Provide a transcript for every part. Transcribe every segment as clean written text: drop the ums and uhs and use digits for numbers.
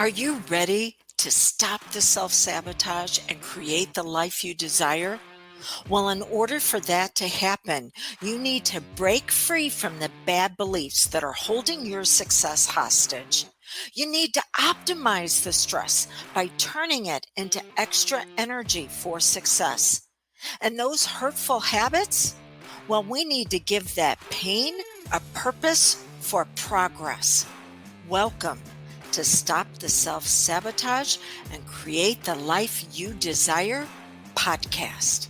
Are you ready to stop the self-sabotage and create the life you desire? Well, in order for that to happen, you need to break free from the bad beliefs that are holding your success hostage. You need to optimize the stress by turning it into extra energy for success. And those hurtful habits? Well, we need to give that pain a purpose for progress. Welcome to Stop the Self-Sabotage and Create the Life You Desire podcast.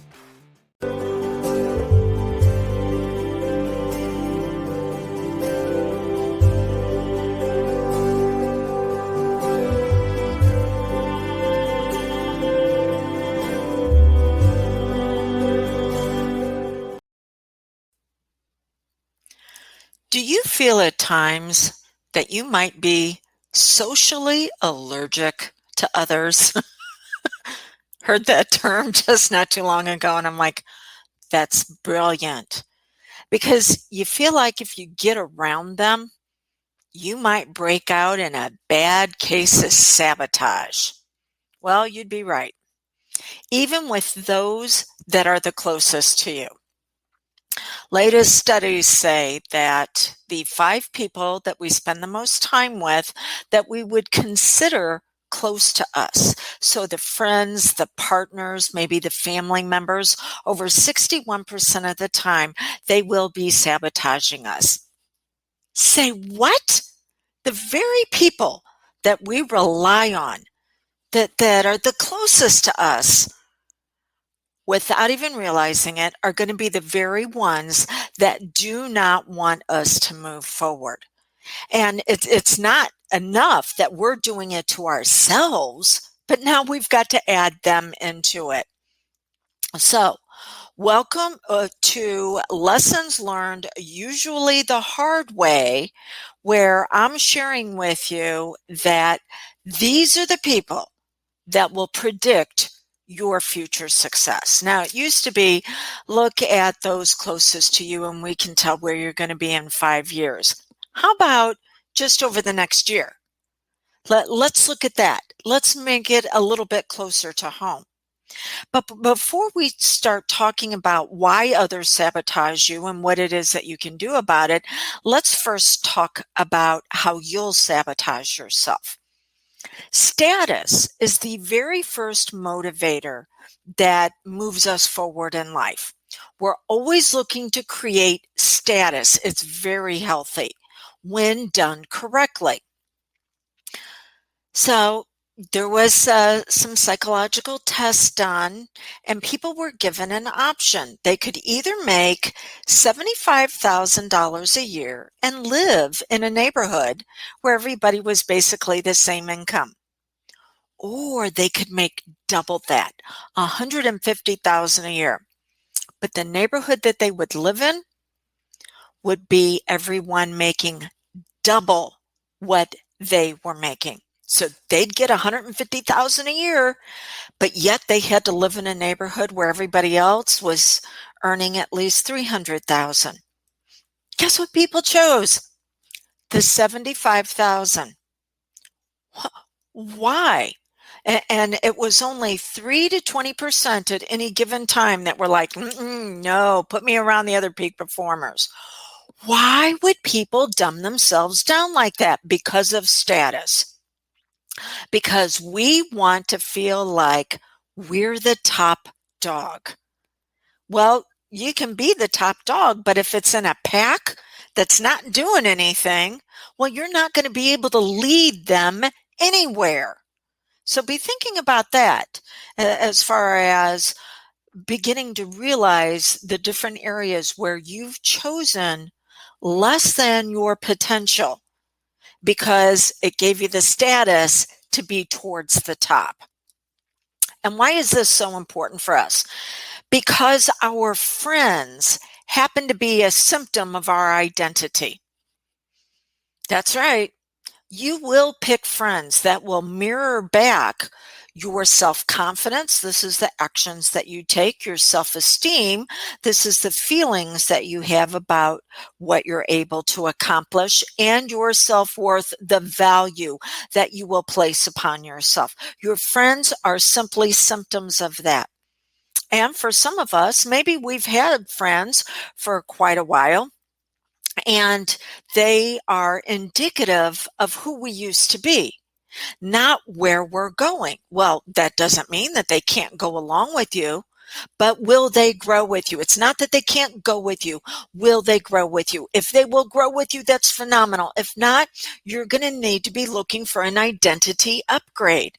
Do you feel at times that you might be socially allergic to others? Heard that term just not too long ago, and I'm like, that's brilliant. Because you feel like if you get around them, you might break out in a bad case of sabotage. Well, you'd be right. Even with those that are the closest to you. Latest studies say that the 5 people that we spend the most time with that we would consider close to us. So the friends, the partners, maybe the family members, over 61% of the time, they will be sabotaging us. Say what? The very people that we rely on, that are the closest to us, without even realizing it, are going to be the very ones that do not want us to move forward. And it's not enough that we're doing it to ourselves, but now we've got to add them into it. So, welcome to Lessons Learned, Usually the Hard Way, where I'm sharing with you that these are the people that will predict your future success. Now, it used to be, look at those closest to you and we can tell where you're going to be in 5 years. How about just over the next year? Let's look at that. Let's make it a little bit closer to home. But before we start talking about why others sabotage you and what it is that you can do about it, let's first talk about how you'll sabotage yourself. Status is the very first motivator that moves us forward in life. We're always looking to create status. It's very healthy when done correctly. So there was some psychological tests done, and people were given an option. They could either make $75,000 a year and live in a neighborhood where everybody was basically the same income. Or they could make double that, $150,000 a year. But the neighborhood that they would live in would be everyone making double what they were making. So they'd get $150,000 a year, but yet they had to live in a neighborhood where everybody else was earning at least $300,000. Guess what people chose? The $75,000. Why? And it was only 3 to 20% at any given time that were like, no, put me around the other peak performers. Why would people dumb themselves down like that? Because of status. Because we want to feel like we're the top dog. Well, you can be the top dog, but if it's in a pack that's not doing anything, well, you're not going to be able to lead them anywhere. So be thinking about that as far as beginning to realize the different areas where you've chosen less than your potential because it gave you the status to be towards the top. And why is this so important for us? Because our friends happen to be a symptom of our identity. That's right. You will pick friends that will mirror back Your self-confidence, this is the actions that you take. Your self-esteem, this is the feelings that you have about what you're able to accomplish. And your self-worth, the value that you will place upon yourself. Your friends are simply symptoms of that. And for some of us, maybe we've had friends for quite a while, and they are indicative of who we used to be, not where we're going. Well, that doesn't mean that they can't go along with you, but will they grow with you? It's not that they can't go with you. Will they grow with you? If they will grow with you, that's phenomenal. If not, you're going to need to be looking for an identity upgrade,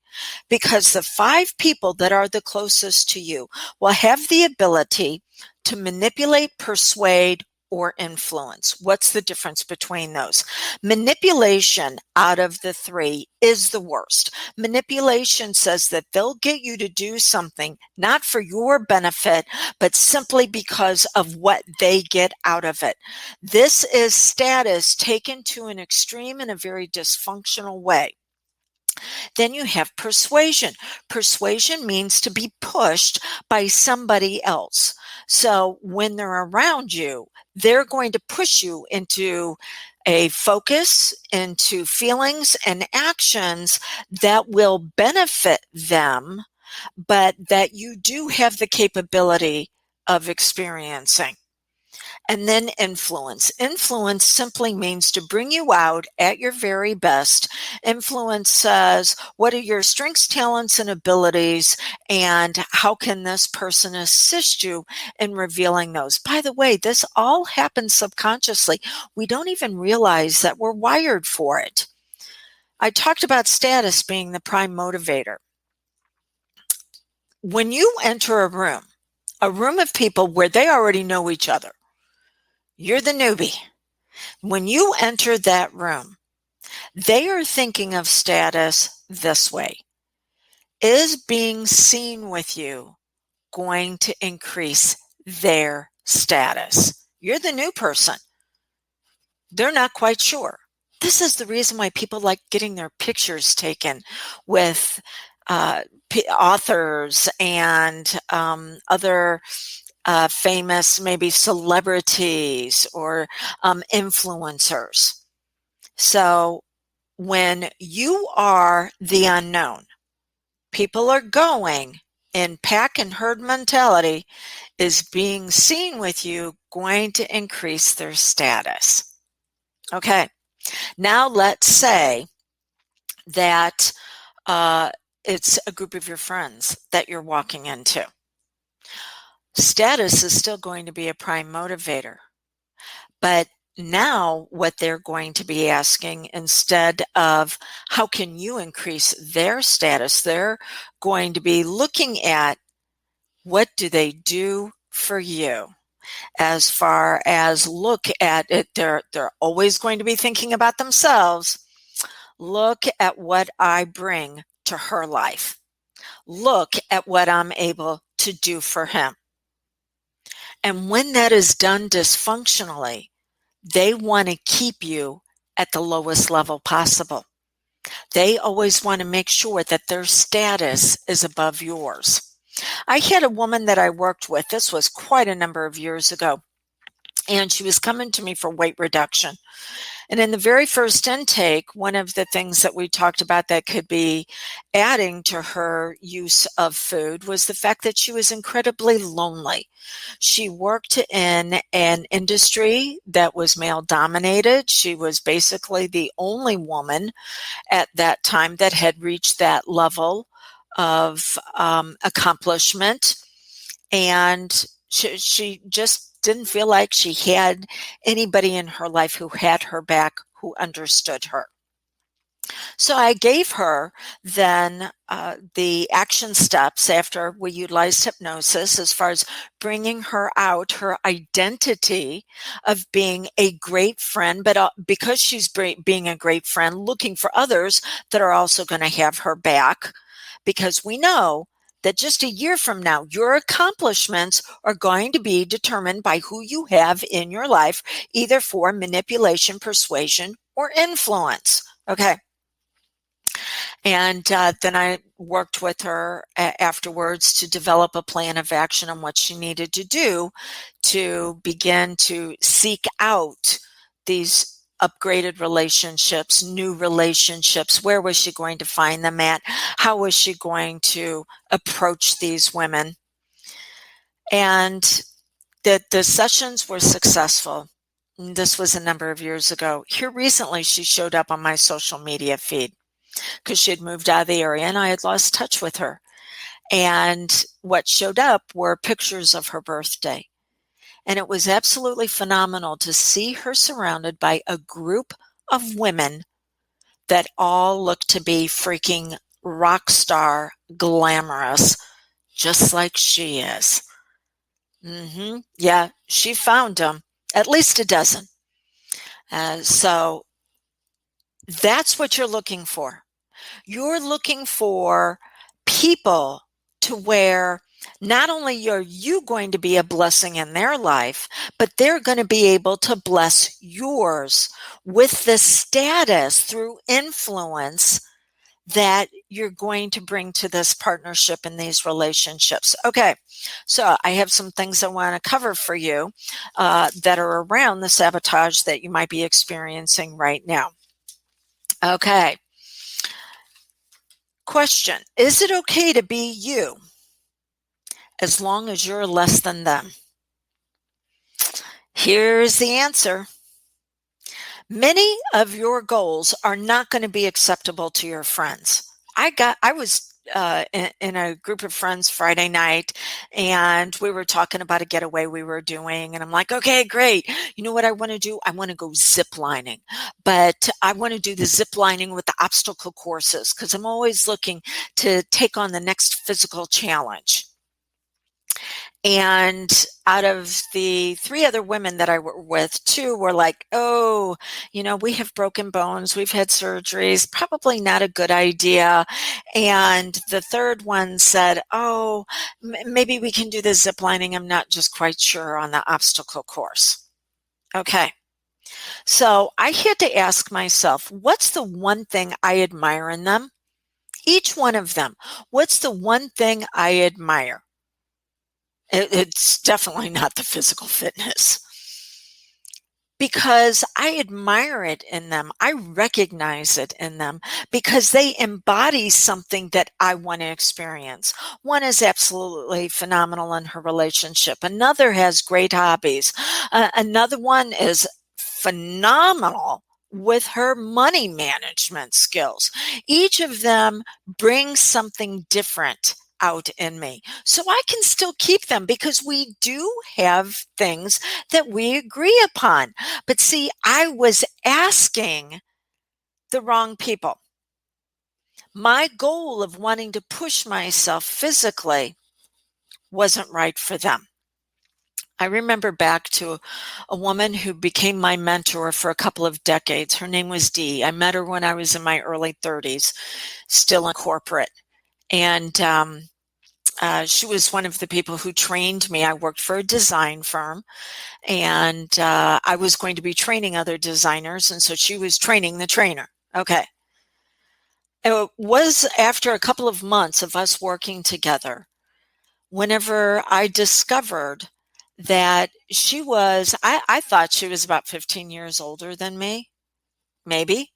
because the 5 people that are the closest to you will have the ability to manipulate, persuade, or influence. What's the difference between those? Manipulation, out of the 3, is the worst. Manipulation says that they'll get you to do something not for your benefit, but simply because of what they get out of it. This is status taken to an extreme in a very dysfunctional way. Then you have persuasion. Persuasion means to be pushed by somebody else. So when they're around you, they're going to push you into a focus, into feelings and actions that will benefit them, but that you do have the capability of experiencing. And then influence. Influence simply means to bring you out at your very best. Influence says, what are your strengths, talents, and abilities, and how can this person assist you in revealing those? By the way, this all happens subconsciously. We don't even realize that we're wired for it. I talked about status being the prime motivator. When you enter a room of people where they already know each other, you're the newbie. When you enter that room, they are thinking of status this way. Is being seen with you going to increase their status? You're the new person. They're not quite sure. This is the reason why people like getting their pictures taken with authors and other famous, maybe celebrities or influencers. So when you are the unknown, people are going in pack and herd mentality. Is being seen with you going to increase their status? Okay, now let's say that it's a group of your friends that you're walking into. Status is still going to be a prime motivator, but now what they're going to be asking, instead of how can you increase their status, they're going to be looking at what do they do for you. As far as look at it, they're always going to be thinking about themselves. Look at what I bring to her life. Look at what I'm able to do for him. And when that is done dysfunctionally, they want to keep you at the lowest level possible. They always want to make sure that their status is above yours. I had a woman that I worked with. This was quite a number of years ago, and she was coming to me for weight reduction. And in the very first intake, one of the things that we talked about that could be adding to her use of food was the fact that she was incredibly lonely. She worked in an industry that was male dominated. She was basically the only woman at that time that had reached that level of accomplishment. And she just didn't feel like she had anybody in her life who had her back, who understood her. So I gave her then the action steps after we utilized hypnosis as far as bringing her out, her identity of being a great friend, but because she's being a great friend, looking for others that are also going to have her back, because we know that just a year from now, your accomplishments are going to be determined by who you have in your life, either for manipulation, persuasion, or influence. Okay. And then I worked with her afterwards to develop a plan of action on what she needed to do to begin to seek out these upgraded relationships, new relationships. Where was she going to find them at? How was she going to approach these women? And that the sessions were successful. This was a number of years ago. Here recently, she showed up on my social media feed because she had moved out of the area and I had lost touch with her. And what showed up were pictures of her birthday. And it was absolutely phenomenal to see her surrounded by a group of women that all looked to be freaking rock star glamorous, just like she is. Yeah, she found them, at least a dozen. So that's what you're looking for. You're looking for people to where not only are you going to be a blessing in their life, but they're going to be able to bless yours with the status through influence that you're going to bring to this partnership and these relationships. Okay, so I have some things I want to cover for you that are around the sabotage that you might be experiencing right now. Okay. Question: is it okay to be you as long as you're less than them? Here's the answer. Many of your goals are not going to be acceptable to your friends. I was in a group of friends Friday night, and we were talking about a getaway we were doing, and I'm like, okay, great. You know what I want to do? I want to go zip lining, but I want to do the zip lining with the obstacle courses because I'm always looking to take on the next physical challenge. And out of the 3 other women that I were with, 2 were like, oh, we have broken bones. We've had surgeries. Probably not a good idea. And the third one said, oh, maybe we can do the zip lining. I'm not just quite sure on the obstacle course. Okay. So I had to ask myself, what's the one thing I admire in them? Each one of them. What's the one thing I admire? It's definitely not the physical fitness because I admire it in them. I recognize it in them because they embody something that I want to experience. One is absolutely phenomenal in her relationship. Another has great hobbies. Another one is phenomenal with her money management skills. Each of them brings something different out in me. So I can still keep them because we do have things that we agree upon. But see, I was asking the wrong people. My goal of wanting to push myself physically wasn't right for them. I remember back to a woman who became my mentor for a couple of decades. Her name was Dee. I met her when I was in my early 30s, still in corporate. And she was one of the people who trained me. I worked for a design firm, and I was going to be training other designers, and so she was training the trainer. Okay. It was after a couple of months of us working together, whenever I discovered that I thought she was about 15 years older than me, maybe.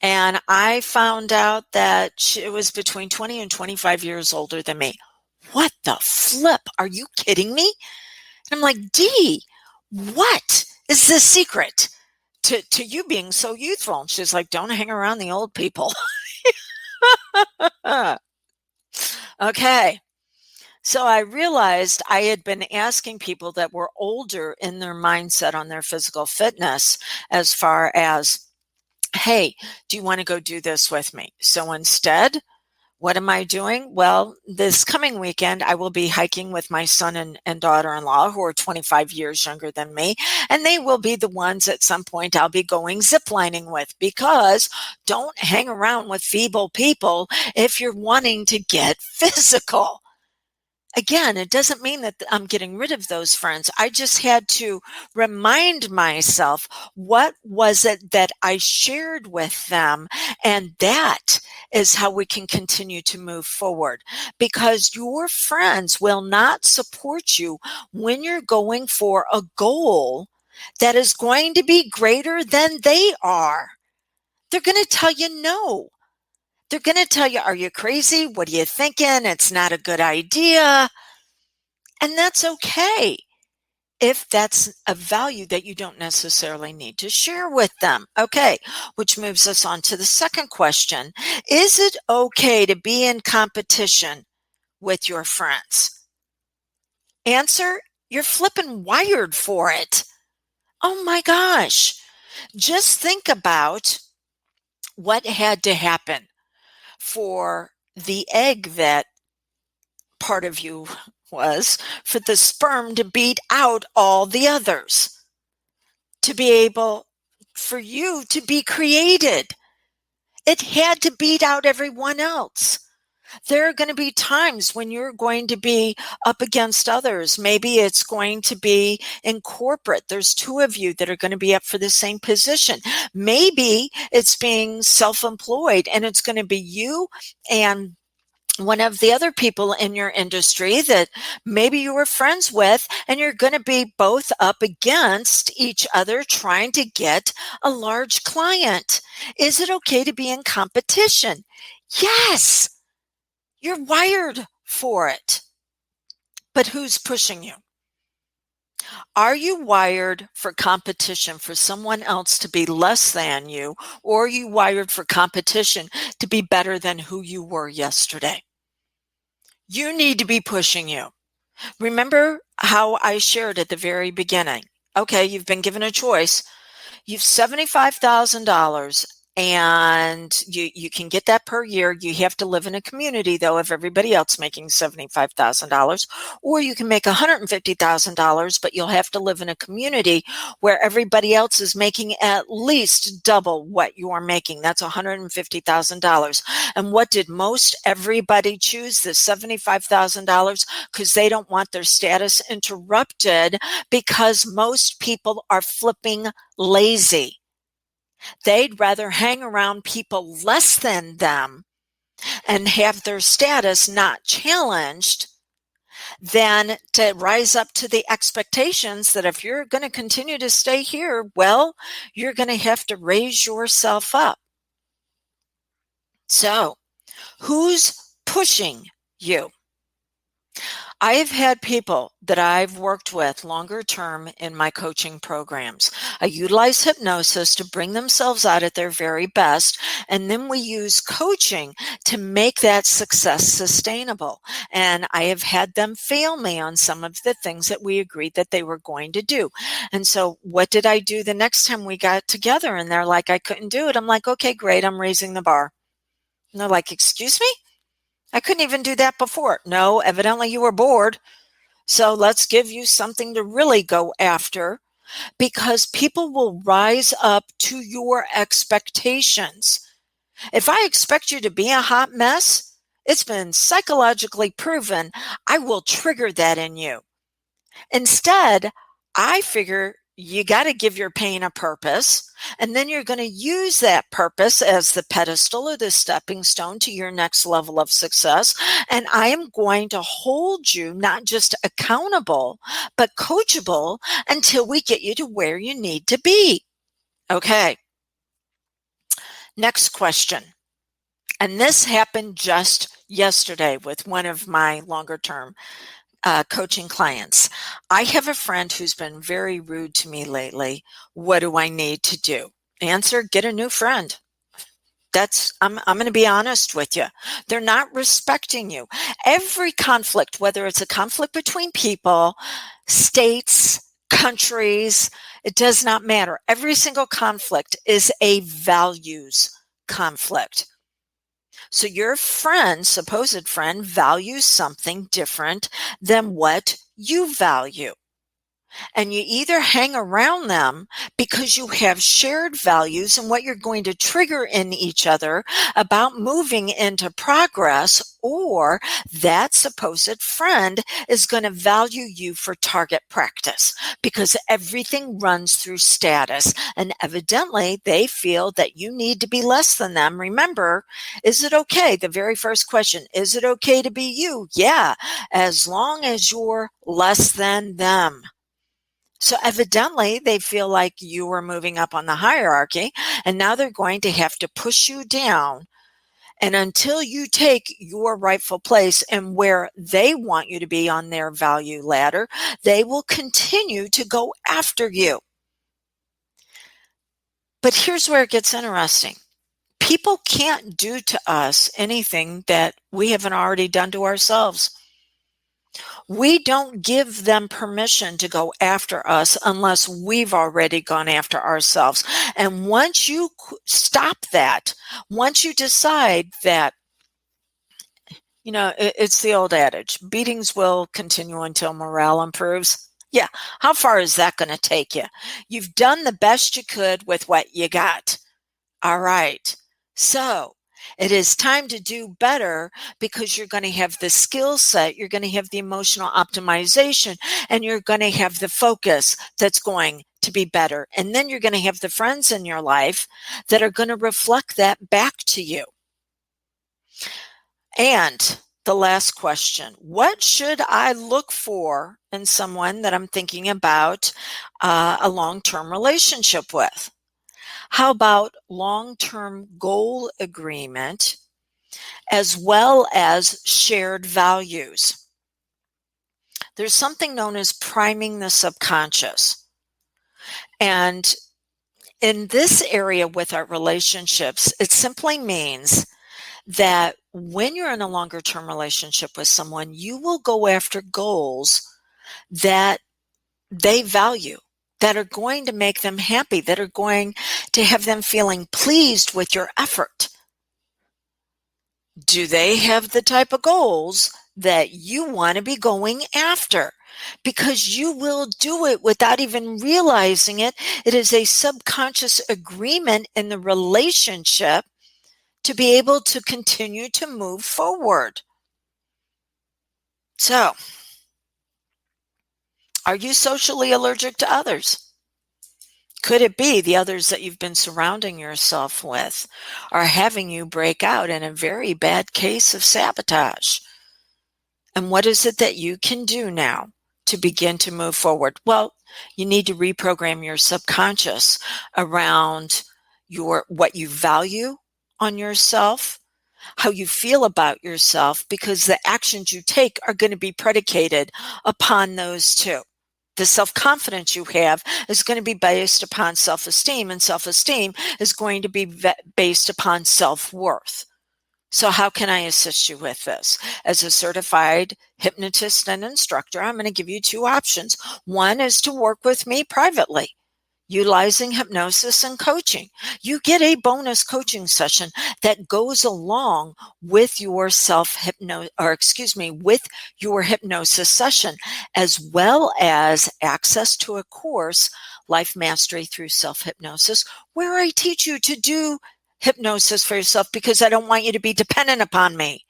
And I found out that she was between 20 and 25 years older than me. What the flip? Are you kidding me? And I'm like, Dee, what is the secret to you being so youthful? And she's like, don't hang around the old people. Okay. So I realized I had been asking people that were older in their mindset on their physical fitness as far as, hey, do you want to go do this with me? So instead, what am I doing? Well, this coming weekend, I will be hiking with my son and daughter-in-law, who are 25 years younger than me, and they will be the ones at some point I'll be going ziplining with, because don't hang around with feeble people if you're wanting to get physical. Again, it doesn't mean that I'm getting rid of those friends. I just had to remind myself, what was it that I shared with them? And that is how we can continue to move forward, because your friends will not support you when you're going for a goal that is going to be greater than they are. They're going to tell you no. They're going to tell you, are you crazy? What are you thinking? It's not a good idea. And that's okay if that's a value that you don't necessarily need to share with them. Okay, which moves us on to the second question. Is it okay to be in competition with your friends? Answer, you're flipping wired for it. Oh my gosh. Just think about what had to happen for the egg that part of you was, for the sperm to beat out all the others, to be able for you to be created. It had to beat out everyone else. There are going to be times when you're going to be up against others. Maybe it's going to be in corporate. There's two of you that are going to be up for the same position. Maybe it's being self-employed and it's going to be you and one of the other people in your industry that maybe you were friends with, and you're going to be both up against each other trying to get a large client. Is it okay to be in competition? Yes, you're wired for it. But who's pushing you? Are you wired for competition for someone else to be less than you, or are you wired for competition to be better than who you were yesterday? You need to be pushing you. Remember how I shared at the very beginning. Okay, you've been given a choice. You've $75,000 and you can get that per year. You have to live in a community though of everybody else making $75,000, or you can make $150,000, but you'll have to live in a community where everybody else is making at least double what you are making. That's $150,000. And what did most everybody choose? The $75,000, because they don't want their status interrupted, because most people are flipping lazy. They'd rather hang around people less than them and have their status not challenged than to rise up to the expectations that if you're going to continue to stay here, well, you're going to have to raise yourself up. So, who's pushing you? I have had people that I've worked with longer term in my coaching programs. I utilize hypnosis to bring themselves out at their very best, and then we use coaching to make that success sustainable. And I have had them fail me on some of the things that we agreed that they were going to do. And so what did I do the next time we got together? And they're like, I couldn't do it. I'm like, okay, great. I'm raising the bar. And they're like, excuse me? I couldn't even do that before. No, evidently you were bored. So let's give you something to really go after, because people will rise up to your expectations. If I expect you to be a hot mess, it's been psychologically proven I will trigger that in you. Instead, I figure you got to give your pain a purpose, and then you're going to use that purpose as the pedestal or the stepping stone to your next level of success. And I am going to hold you not just accountable, but coachable until we get you to where you need to be. Okay. Next question. And this happened just yesterday with one of my longer term coaching clients. I have a friend who's been very rude to me lately. What do I need to do? Answer, get a new friend. I'm going to be honest with you. They're not respecting you. Every conflict, whether it's a conflict between people, states, countries, it does not matter. Every single conflict is a values conflict. So your friend, supposed friend, values something different than what you value. And you either hang around them because you have shared values and what you're going to trigger in each other about moving into progress, or that supposed friend is going to value you for target practice because everything runs through status. And evidently, they feel that you need to be less than them. Remember, is it okay? The very first question, is it okay to be you? Yeah, as long as you're less than them. So evidently, they feel like you are moving up on the hierarchy, and now they're going to have to push you down. And until you take your rightful place and where they want you to be on their value ladder, they will continue to go after you. But here's where it gets interesting. People can't do to us anything that we haven't already done to ourselves. We don't give them permission to go after us unless we've already gone after ourselves. And once you stop that, once you decide that, it's the old adage, beatings will continue until morale improves. Yeah, how far is that going to take you? You've done the best you could with what you got. All right. So it is time to do better because you're going to have the skill set, you're going to have the emotional optimization, and you're going to have the focus that's going to be better. And then you're going to have the friends in your life that are going to reflect that back to you. And the last question, what should I look for in someone that I'm thinking about a long-term relationship with? How about long-term goal agreement as well as shared values? There's something known as priming the subconscious. And in this area with our relationships, it simply means that when you're in a longer term relationship with someone, you will go after goals that they value, that are going to make them happy, that are going to have them feeling pleased with your effort. Do they have the type of goals that you want to be going after? Because you will do it without even realizing it. It is a subconscious agreement in the relationship to be able to continue to move forward. So, are you socially allergic to others? Could it be the others that you've been surrounding yourself with are having you break out in a very bad case of sabotage? And what is it that you can do now to begin to move forward? Well, you need to reprogram your subconscious around what you value on yourself, how you feel about yourself, because the actions you take are going to be predicated upon those two. The self-confidence you have is going to be based upon self-esteem, and self-esteem is going to be based upon self-worth. So how can I assist you with this? As a certified hypnotist and instructor, I'm going to give you two options. One is to work with me privately, utilizing hypnosis and coaching. You get a bonus coaching session that goes along with your with your hypnosis session, as well as access to a course, Life Mastery Through Self-Hypnosis, where I teach you to do hypnosis for yourself, because I don't want you to be dependent upon me.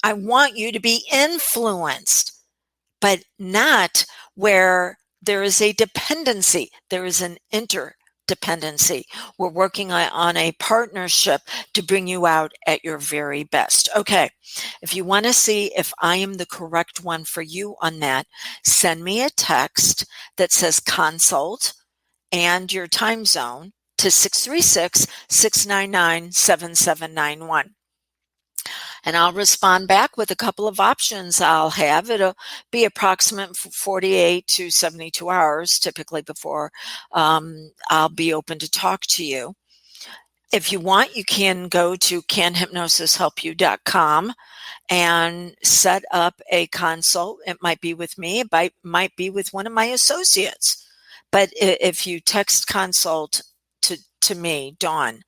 I want you to be influenced, but not where there is a dependency. There is an interdependency. We're working on a partnership to bring you out at your very best. Okay, if you want to see if I am the correct one for you on that, send me a text that says consult and your time zone to 636-699-7791. And I'll respond back with a couple of options I'll have. It'll be approximate 48 to 72 hours, typically, before I'll be open to talk to you. If you want, you can go to canhypnosishelpyou.com and set up a consult. It might be with me, it might be with one of my associates. But if you text consult to me, Dawn,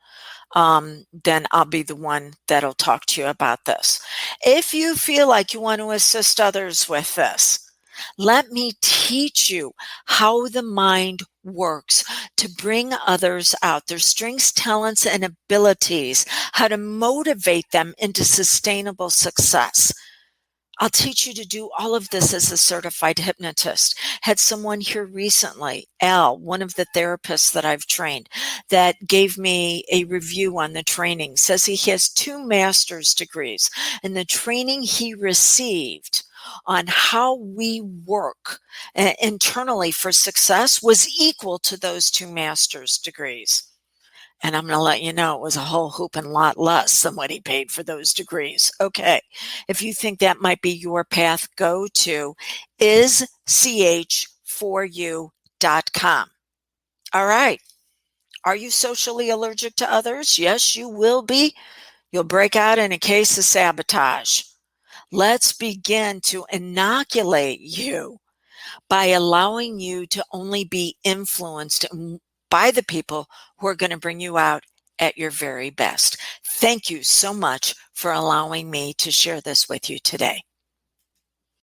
then I'll be the one that'll talk to you about this. If you feel like you want to assist others with this, Let me teach you how the mind works to bring others out, their strengths, talents, and abilities, how to motivate them into sustainable success. I'll teach you to do all of this as a certified hypnotist. Had someone here recently, Al, one of the therapists that I've trained, that gave me a review on the training, says he has 2 master's degrees, and the training he received on how we work internally for success was equal to those 2 master's degrees. And I'm going to let you know it was a whole hoop and lot less than what he paid for those degrees. Okay. If you think that might be your path, go to isch4u.com. All right. Are you socially allergic to others? Yes, you will be. You'll break out in a case of sabotage. Let's begin to inoculate you by allowing you to only be influenced by the people who are going to bring you out at your very best. Thank you so much for allowing me to share this with you today.